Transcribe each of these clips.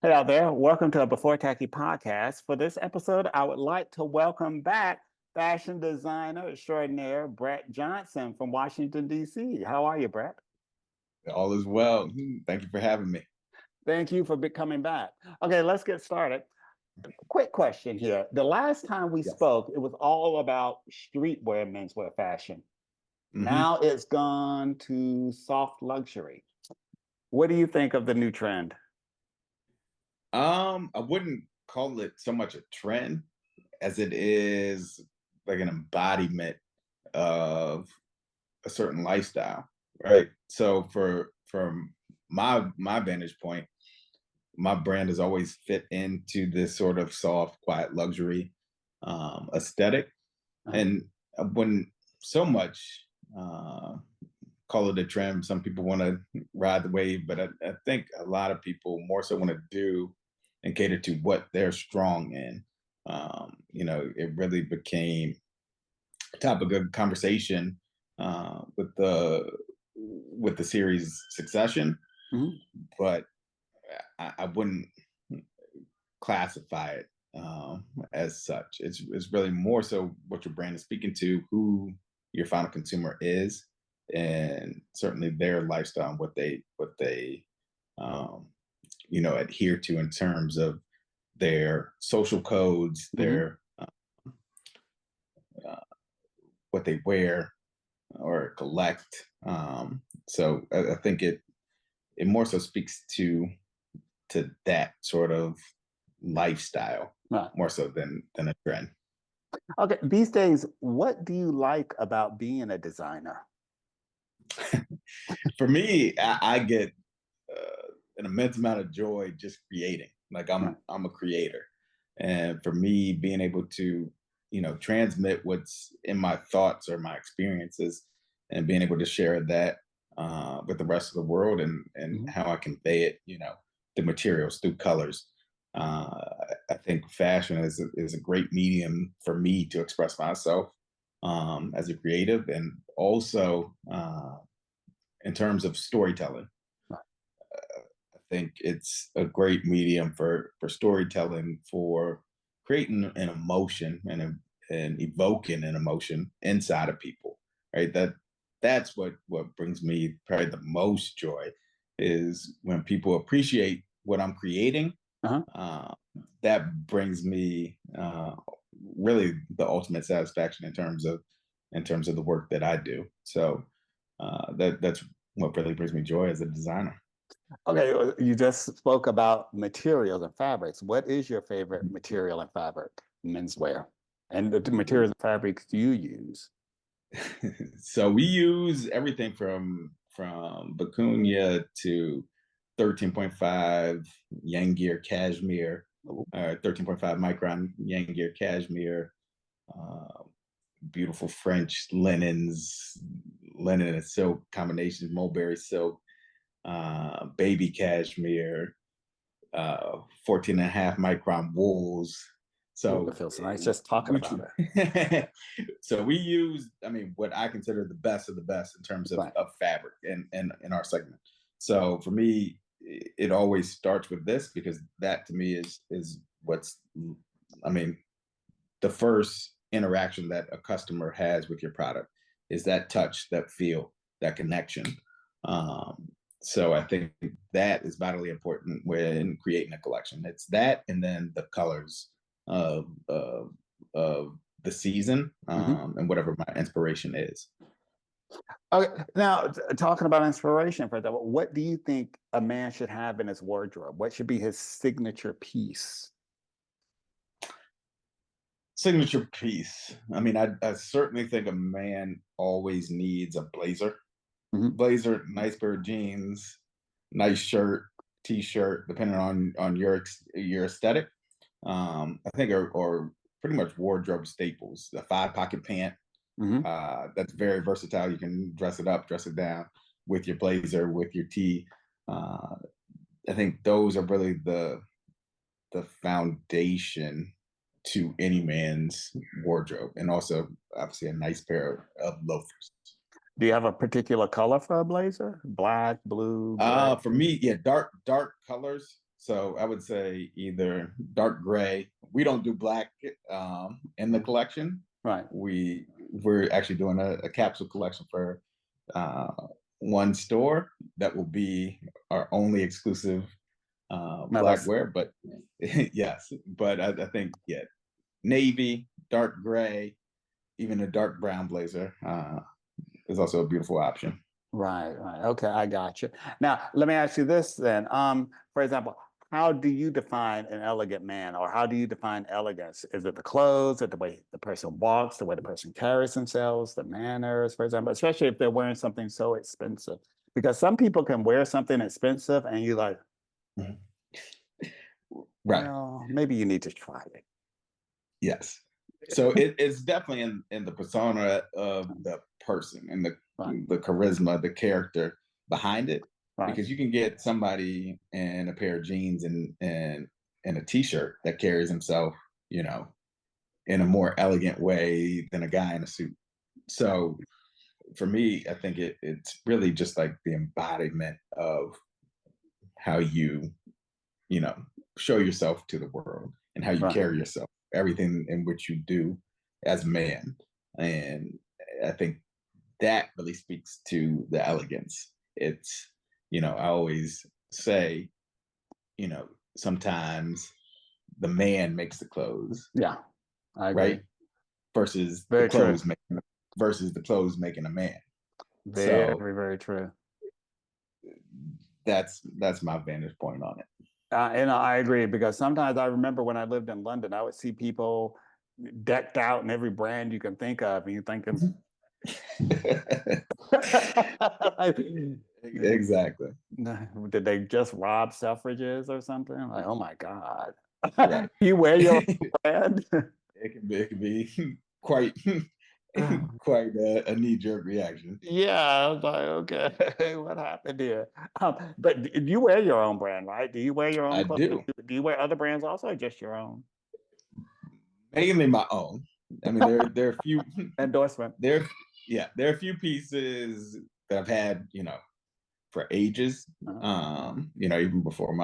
Hey out there, welcome to a Before Tacky podcast. For this episode, I would like to welcome back fashion designer extraordinaire Brett Johnson from Washington, D.C. How are you, Brett? All is well. Thank you for having me. Thank you for coming back. Okay, let's get started. Quick question here. The last time we Yes. spoke, it was all about streetwear menswear fashion. hmm Now it's gone to soft luxury. What do you think of the new trend? I wouldn't call it so much a trend as it is like an embodiment of a certain lifestyle, right? So from my vantage point, my brand has always fit into this sort of soft, quiet luxury aesthetic, Uh-huh. and I wouldn't so much uh, call it a trend. Some people want to ride the wave, but I think a lot of people more so want to do and cater to what they're strong in. It really became a topic of conversation with the series Succession, Mhm. but I wouldn't classify it as such. It's really more so what your brand is speaking to, who your final consumer is, and certainly their lifestyle and what they um, adhere to in terms of their social codes, Mhm. their uh, what they wear or collect. So I think it more so speaks to that sort of lifestyle Right. more so than a trend. Okay, these days, what do you like about being a designer? For me, I get an immense amount of joy just creating. Like Right. I'm a creator, and for me, being able to transmit what's in my thoughts or my experiences, and being able to share that with the rest of the world, and Mhm. how I convey it, the materials through colors. I think fashion is a great medium for me to express myself as a creative, and also in terms of storytelling. Right. I think it's a great medium for storytelling, for creating an emotion and evoking an emotion inside of people. Right. That's what brings me probably the most joy is when people appreciate what I'm creating. Uh-huh. Uh, that brings me really the ultimate satisfaction in terms of the work that I do. So that's what really brings me joy as a designer. Okay, you just spoke about materials and fabrics. What is your favorite material and fabric, menswear? And the materials and fabrics do you use? So we use everything from Vicuña to 13.5 Yangier cashmere, Ooh, 13.5 micron Yangier cashmere, uh, beautiful French linens, linen and silk combinations, mulberry silk, baby cashmere, 14 and a half micron wools. ooh, it So feels nice just talking we about it. so we use, I mean, what I consider the best of the best in terms of, Right. of fabric in our segment. So for me, it always starts with this because that to me is what's, I mean, the first interaction that a customer has with your product is that touch, that feel, that connection. Um, so I think that is vitally important when creating a collection. It's that, and then the colors of the season Mhm. and whatever my inspiration is. Okay, now talking about inspiration, for example, what do you think a man should have in his wardrobe? What should be his signature piece? Signature piece. I mean, I certainly think a man always needs a blazer. Mhm. Blazer, nice pair of jeans, nice shirt, t-shirt, depending on your aesthetic. I think are pretty much wardrobe staples. The five pocket pant, Mhm. that's very versatile. You can dress it up, dress it down with your blazer, with your tee. Uh, I think those are really the foundation to any man's wardrobe, and also obviously a nice pair of loafers. Do you have a particular color for a blazer? Black, blue, gray? For me, yeah, dark colors. So I would say either dark gray. We don't do black in the collection. Right. We're actually doing a capsule collection for uh, one store that will be our only exclusive black Members. wear. But yes, but I think yeah, navy, dark gray, even a dark brown blazer is also a beautiful option. Right, right. Okay, I got you. Now, let me ask you this then. For example, how do you define an elegant man, or how do you define elegance? Is it the clothes, or the way the person walks, the way the person carries themselves, the manners, for example, especially if they're wearing something so expensive? Because some people can wear something expensive and you like, Mhm. Right. well, maybe you need to try it. Yes. So it's definitely in the persona of the person and Right, the charisma, the character behind it. right, Because you can get somebody in a pair of jeans and a t-shirt that carries himself, you know, in a more elegant way than a guy in a suit. So for me, I think it's really just like the embodiment of how you know, show yourself to the world and how you right, carry yourself, everything in which you do as a man. And I think that really speaks to the elegance. It's, I always say, sometimes the man makes the clothes, yeah, I agree. right? Versus the Very true. clothes making versus the clothes making a man. Very, So very true. that's my vantage point on it. And I agree because sometimes I remember when I lived in London, I would see people decked out in every brand you can think of, and you're thinking, Exactly. did they just rob Selfridges or something? Like, oh my God. Right. You wear your brand? It can be quite quite a knee-jerk reaction. Yeah, I was like, okay, what happened here? But you wear your own brand, right? Do you wear your own I clothes? do. Do you wear other brands also, or just your own? Mainly my own. I mean, there are a few Endorsement. there yeah, there are a few pieces that I've had, for ages. Uh-huh. Even before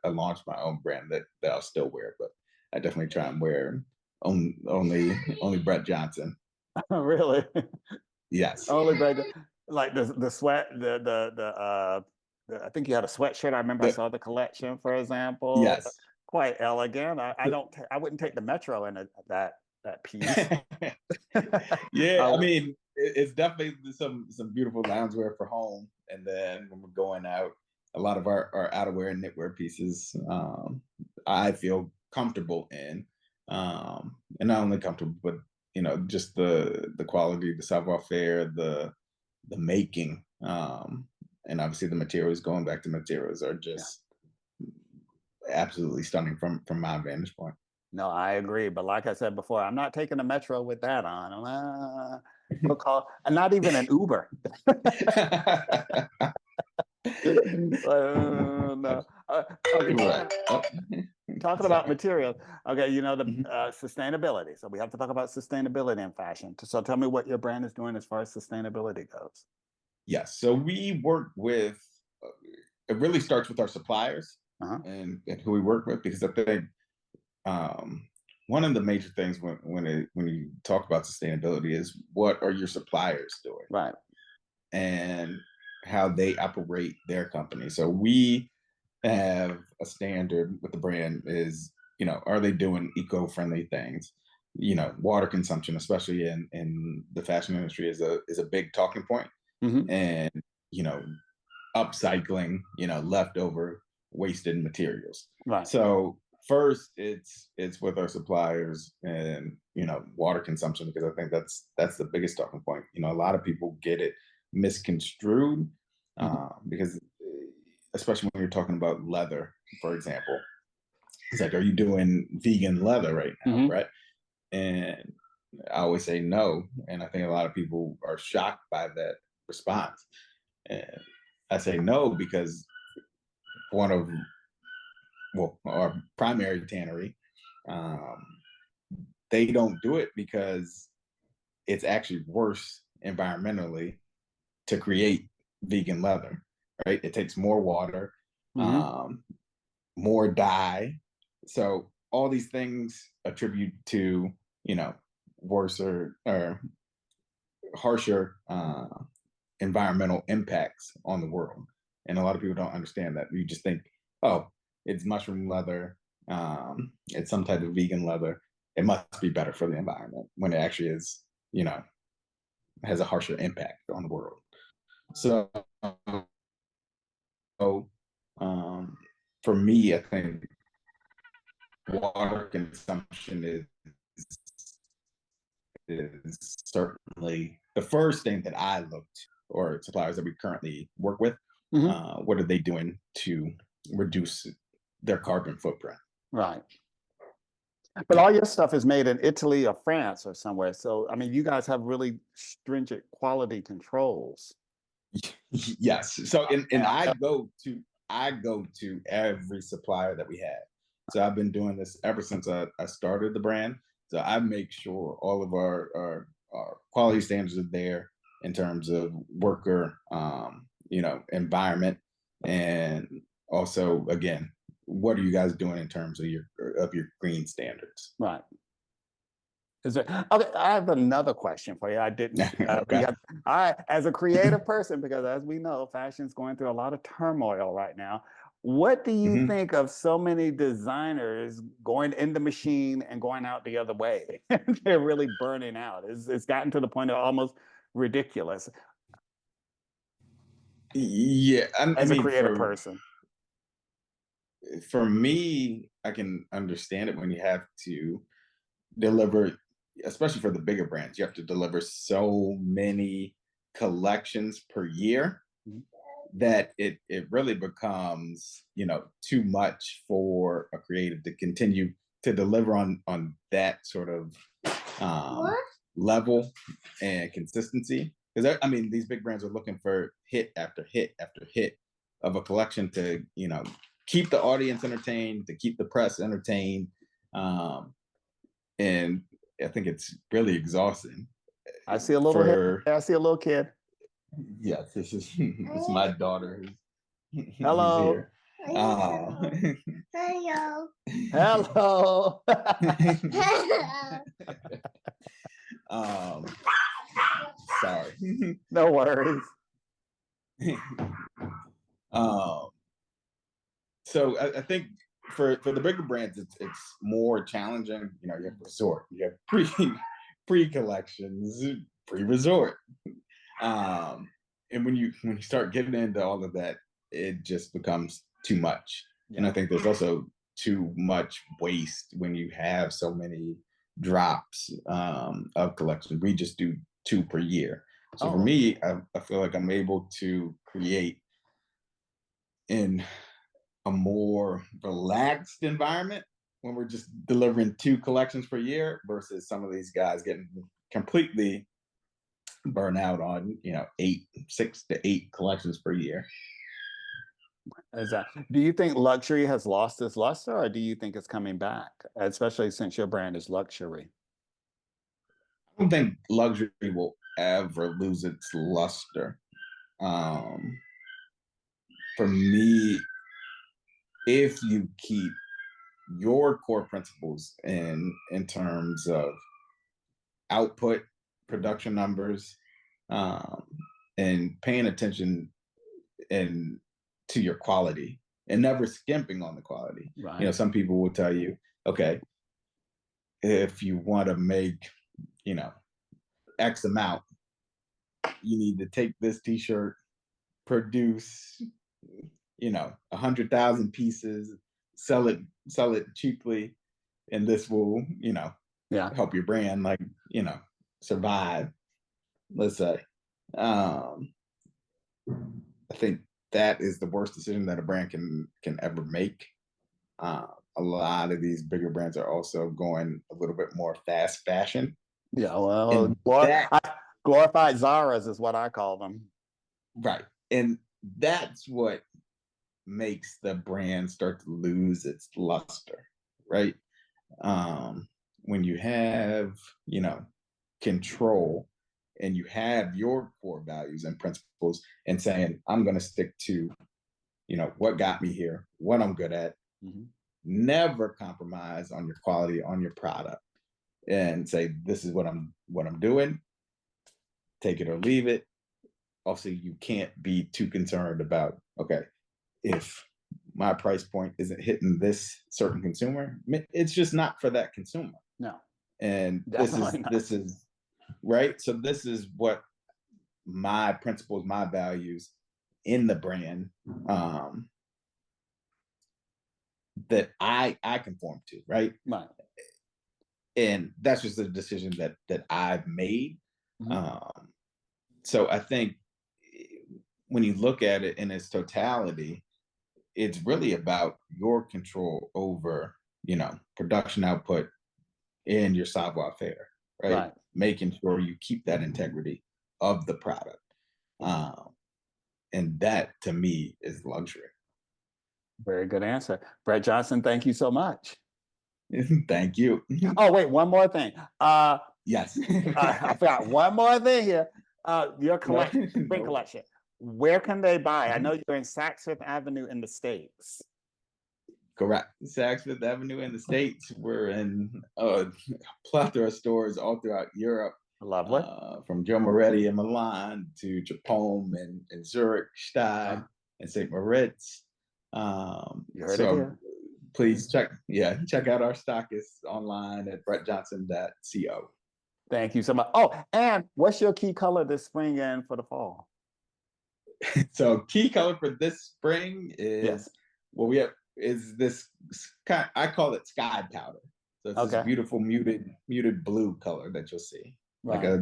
I launched my own brand that I'll still wear, but I definitely try and wear only Brett Johnson. Really? Yes. Only brand, like the sweat, I think you had a sweatshirt. I remember I The saw the collection, for example. yes. Quite elegant. I The, don't. I wouldn't take the metro in that piece. yeah, I uh, mean, it's definitely some beautiful loungewear for home, and then when we're going out, a lot of our outerwear and knitwear pieces, I feel comfortable in, and not only comfortable, but just the quality, the savoir faire, the making, and obviously the materials. Going back to materials are yeah. just absolutely stunning from my vantage point. No, I agree. But like I said before, I'm not taking the metro with that on. We'll call, and not even an Uber. No. Okay, Right. Oh. talking about Sorry. materials. Okay, the Mhm. sustainability. So we have to talk about sustainability in fashion. So tell me what your brand is doing as far as sustainability goes. Yes. So we work with. Uh, it really starts with our suppliers Uh-huh. and who we work with, because I think um, one of the major things when you talk about sustainability is what are your suppliers doing Right. and how they operate their company. So we have a standard with the brand is, are they doing eco-friendly things? Water consumption, especially in the fashion industry, is a big talking point. Hmm. And you know upcycling, leftover wasted materials. Right. So first it's with our suppliers and water consumption, because I think that's the biggest talking point. A lot of people get it misconstrued, Hmm. because especially when you're talking about leather, for example, it's like, are you doing vegan leather right now, Hmm. right? And I always say no, and I think a lot of people are shocked by that response. And I say no because one of our primary tannery, um, they don't do it because it's actually worse environmentally to create vegan leather, right? It takes more water. Hmm. Um, more dye. So all these things attribute to, you know, worse or harsher environmental impacts on the world. And a lot of people don't understand that. You just think, oh, it's mushroom leather, it's some type of vegan leather. It must be better for the environment when it actually is, you know, has a harsher impact on the world. So, um, for me, I think water consumption is certainly the first thing that I looked, or suppliers that we currently work with. Hmm. What are they doing to reduce their carbon footprint? Right. But all your stuff is made in Italy or France or somewhere. So, I mean, you guys have really stringent quality controls. Yes. So, and Yeah. I go to every supplier that we have. So I've been doing this ever since I started the brand. So I make sure all of our quality standards are there in terms of worker, you know, environment, and also again, what are you guys doing in terms of your green standards? Right. Is there, okay, I have another question for you. I didn't, Okay. because I, as a creative person, because as we know, fashion's going through a lot of turmoil right now. What do you Mhm. think of so many designers going in the machine and going out the other way? They're really burning out. It's gotten to the point of almost ridiculous Yeah, I as a mean, creative person. for me, I can understand it when you have to deliver, especially for the bigger brands, you have to deliver so many collections per year Mhm. that it really becomes, you know, too much for a creative to continue to deliver on that sort of um, level and consistency. Because I mean, these big brands are looking for hit after hit after hit of a collection to, you know, keep the audience entertained, to keep the press entertained, um, and I think it's really exhausting I see a little head. for. I see a little kid. Yes, this is it's my daughter who's Hello. here. Uh, Hello. Hello. um, sorry. No worries. um, so I think for the bigger brands, it's more challenging. You know, you have resort, you have pre collections, pre resort, um, and when you start getting into all of that, it just becomes too much. And I Yeah. think there's also too much waste when you have so many drops of collection. We just do two per year. So for Oh, me, I feel like I'm able to create in a more relaxed environment when we're just delivering two collections per year versus some of these guys getting completely burn out on, you know, 6 to 8 collections per year. do you think luxury has lost its luster or do you think it's coming back, especially since your brand is luxury? I don't think luxury will ever lose its luster. Um, for me, if you keep your core principles in terms of output, production numbers, um, and paying attention and to your quality and never skimping on the quality. You know, Right. some people will tell you, okay, if you want to make, you know, X amount, you need to take this t-shirt, produce, you know, 100,000 pieces, sell it cheaply, and this will, you know, Yeah. help your brand, like, you know, survive, let's say. um I think that is the worst decision that a brand can ever make. uh, a lot of these bigger brands are also going a little bit more fast fashion, Yeah. Well, and that glorified Zara's is what I call them. right, and that's what makes the brand start to lose its luster, right? When you have, you know, control and you have your core values and principles and saying, I'm going to stick to, you know, what got me here, what I'm good at, Mhm. Never compromise on your quality, on your product, and say, this is what I'm doing, take it or leave it. Also, you can't be too concerned about, okay, if my price point isn't hitting this certain consumer, it's just not for that consumer. No, And definitely not. this is right. So this is what my principles, my values in the brand, that I conform to, right? Right. And that's just a decision that I've made. Mhm. So I think when you look at it in its totality, it's really about your control over, production output and your savoir faire, right? Right. Making sure you keep that integrity of the product. And that to me is luxury. Very good answer. Brett Johnson, thank you so much. Thank you. Oh, wait, one more thing. Yes. I forgot one more thing here. Your collection, spring No. collection. Where can they buy? I Mhm. know you're in Saks Fifth Avenue in the States. Correct. Saks Fifth Avenue in the States. We're in a plethora of stores all throughout Europe, Lovely. from Joe Moretti in Milan to Trapome and Zurich, Stade, Uh, and St. Moritz. You heard it So here. please check out our stockists online at brettjohnson.co. Thank you so much. Oh, and what's your key color this spring and for the fall? So key color for this spring is Yes. this kind, I call it sky powder. So it's this Okay. beautiful muted blue color that you'll see, like Right.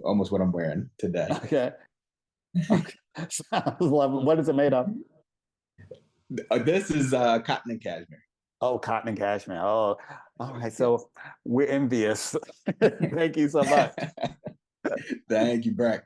almost what I'm wearing today. Okay. Okay. Sounds lovely. What is it made of? This is cotton and cashmere. Oh, cotton and cashmere. Oh, all right. So we're envious. Thank you so much. Thank you, Brack.